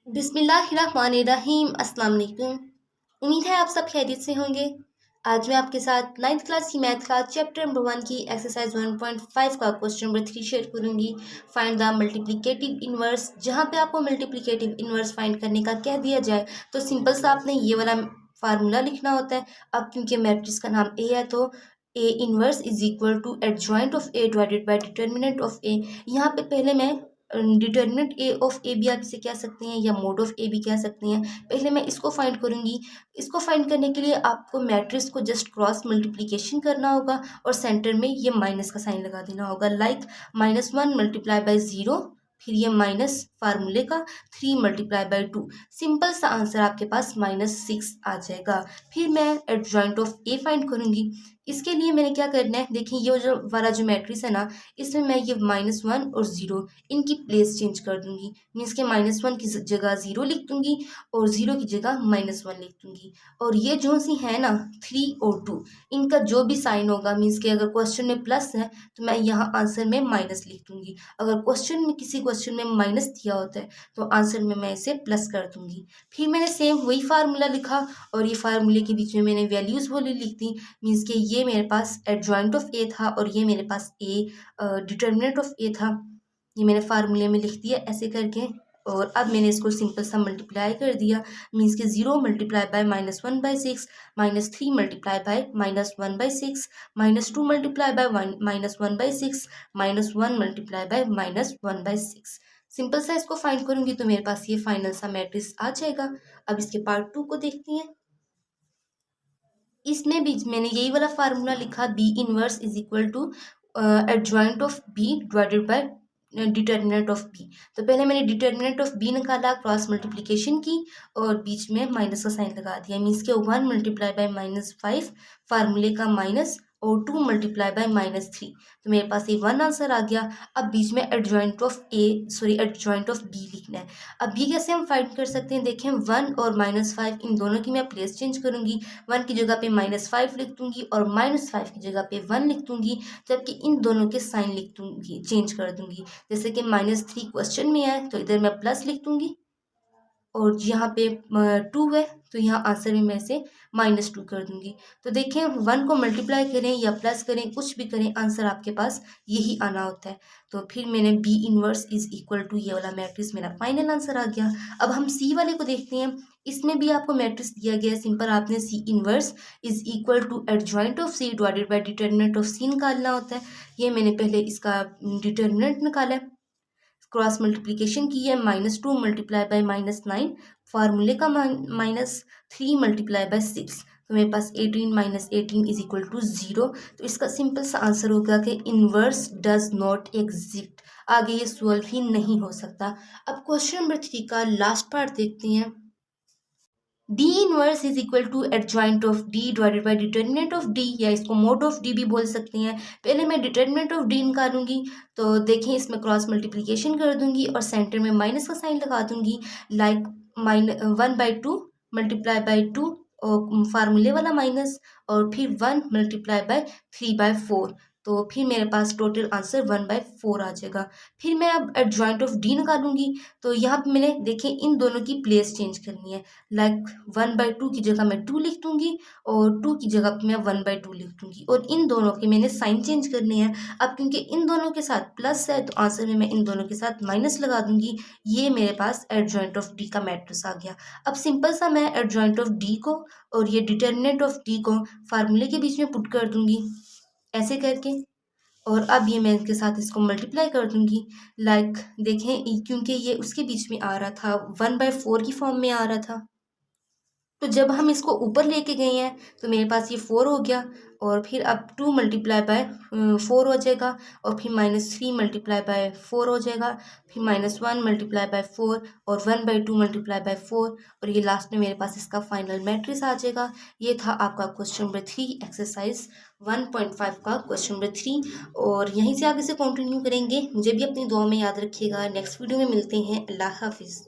बिस्मिल्लाहिर्रहमानिर्रहीम। अस्सलाम वालेकुम। उम्मीद है आप सब खैरियत से होंगे। आज मैं आपके साथ 9th क्लास की मैथ का चैप्टर नंबर 1 की एक्सरसाइज 1.5 का क्वेश्चन नंबर 3 शेयर करूंगी। Find the multiplicative inverse. जहां पे आपको मल्टीप्लिकेटिव इनवर्स फाइंड करने का कह दिया जाए तो सिंपल सा आपने ये वाला फार्मूला लिखना होता है। अब क्योंकि मैट्रिक्स का नाम ए है तो A inverse is equal to adjoint of A divided by determinant of A. यहाँ पे पहले मैं डिटर्मिनेंट ए ऑफ ए भी आप इसे कह सकते हैं या मोड ऑफ ए भी कह सकते हैं। पहले मैं इसको फाइंड करूंगी। इसको फाइंड करने के लिए आपको मैट्रिक्स को जस्ट क्रॉस मल्टीप्लिकेशन करना होगा और सेंटर में ये माइनस का साइन लगा देना होगा। लाइक -1 मल्टीप्लाई बाय 0, फिर ये माइनस फार्मूले का 3 मल्टीप्लाई बाय 2। सिंपल सा आंसर आपके पास -6 आ जाएगा। फिर मैं एडजॉइंट ऑफ ए फाइंड करूंगी। इसके लिए मैंने क्या करना है, देखिए ये जो वाला जो मैट्रिक्स है ना, इसमें मैं ये -1 और 0 इनकी प्लेस चेंज कर दूंगी। मीन्स के -1 की जगह 0 लिख दूंगी और 0 की जगह -1 लिख दूंगी। और ये जो सी है ना 3 और 2, इनका जो भी साइन होगा, मीन्स के अगर क्वेश्चन में प्लस है तो मैं यहाँ आंसर में माइनस लिख दूंगी। अगर किसी क्वेश्चन में माइनस दिया होता है तो आंसर में मैं इसे प्लस कर दूंगी। फिर मैंने सेम वही फार्मूला लिखा और ये फार्मूले के बीच में मैंने वैल्यूज बोली लिख दी। मीन्स के ये मेरे पास एडजॉइंट ऑफ ए था और ये मेरे पास ए डिटर्मिनेंट ऑफ ए था। ये मैंने फार्मूले में लिख दिया ऐसे करके। और अब मैंने इसको सिंपल सा मल्टीप्लाई कर दिया। मीन्स के 0 multiply by -1/6, -3 multiply by -1/6, -2 multiply by -1/6, -1 multiply by -1/6। Simple सा इसको फाइंड करूंगी तो मेरे पास ये फाइनल सा मैट्रिक्स आ जाएगा। अब इसके पार्ट 2 को देखते हैं। इसमें भी मैंने यही वाला फार्मूला लिखा, B inverse is equal to adjoint of B divided by determinant of B. तो पहले मैंने डिटर्मिनेंट ऑफ बी निकाला, क्रॉस मल्टीप्लिकेशन की और बीच में माइनस का साइन लगा दिया। मीन्स के 1 मल्टीप्लाई बाय -5 फार्मूले का माइनस और 2 मल्टीप्लाई बाय -3। तो मेरे पास ये 1 आंसर आ गया। अब बीच में एडजॉइंट ऑफ बी लिखना है। अब ये कैसे हम फाइंड कर सकते हैं, देखें 1 और -5 इन दोनों की मैं प्लेस चेंज करूंगी। 1 की जगह पे -5 लिख दूंगी और -5 की जगह पे 1 लिख दूंगी, जबकि इन दोनों के साइन लिख दूंगी, चेंज कर दूंगी। जैसे कि -3 क्वेश्चन में है तो इधर मैं प्लस लिख दूंगी और यहाँ पे 2 है तो यहाँ आंसर में मैं इसे -2 कर दूंगी। तो देखें 1 को मल्टीप्लाई करें या प्लस करें, कुछ भी करें, आंसर आपके पास यही आना होता है। तो फिर मैंने B inverse is equal to ये वाला मैट्रिक्स मेरा फाइनल आंसर आ गया। अब हम सी वाले को देखते हैं। इसमें भी आपको मैट्रिक्स दिया गया है। सिंपल आपने C inverse is equal to adjoint of C divided by determinant of C निकालना होता है। ये मैंने पहले इसका डिटर्मिनेंट निकाला है, क्रॉस मल्टीप्लिकेशन की है, -2 मल्टीप्लाई बाय -9 फार्मूले का -3 मल्टीप्लाई बाय 6। तो मेरे पास 18 - 18 इज इक्वल टू 0। तो इसका सिंपल सा आंसर होगा कि इनवर्स डज नॉट एग्जिस्ट। आगे ये सॉल्व ही नहीं हो सकता। अब क्वेश्चन नंबर 3 का लास्ट पार्ट देखते हैं। D inverse is equal to adjoint of D divided by determinant of D, या इसको मोड ऑफ डी भी बोल सकते हैं। पहले मैं डिटर्मिनेंट ऑफ डी निकालूंगी। तो देखें इसमें क्रॉस मल्टीप्लिकेशन कर दूंगी और सेंटर में माइनस का साइन लगा दूंगी। लाइक -1/2 मल्टीप्लाई बाय 2 और फार्मूले वाला माइनस और फिर 1 मल्टीप्लाई बाय 3/4। तो फिर मेरे पास टोटल आंसर 1/4 आ जाएगा। फिर मैं अब एडजॉइंट ऑफ डी निकालूंगी। तो यहाँ पे मैंने देखें इन दोनों की प्लेस चेंज करनी है। लाइक 1/2 की जगह मैं 2 लिख दूंगी और 2 की जगह पे मैं 1/2 लिख दूंगी और इन दोनों के मैंने साइन चेंज करने हैं। अब क्योंकि इन दोनों के साथ प्लस है तो आंसर में मैं इन दोनों के साथ माइनस लगा दूंगी। ये मेरे पास एडजॉइंट ऑफ डी का मैट्रिक्स आ गया। अब सिंपल सा मैं एडजॉइंट ऑफ डी को और ये डिटर्मिनेंट ऑफ डी को फार्मूले के बीच में पुट कर दूंगी ऐसे करके। और अब ये मैं इसके साथ इसको मल्टीप्लाई कर दूंगी। लाइक देखें क्योंकि ये उसके बीच में आ रहा था, 1/4 की फॉर्म में आ रहा था। तो जब हम इसको ऊपर लेके गए हैं तो मेरे पास ये 4 हो गया और फिर अब 2 मल्टीप्लाई बाय 4 हो जाएगा और फिर -3 मल्टीप्लाई बाय 4 हो जाएगा, फिर -1 मल्टीप्लाई बाय 4 और 1/2 मल्टीप्लाई बाय 4 और ये लास्ट में मेरे पास इसका फाइनल मैट्रिक्स आ जाएगा। ये था आपका क्वेश्चन नंबर 3 एक्सरसाइज 1.5 का क्वेश्चन नंबर 3। और यहीं से आगे से कंटिन्यू करेंगे। मुझे भी अपनी दुआ में याद रखिएगा। नेक्स्ट वीडियो में मिलते हैं। अल्लाह हाफिज़।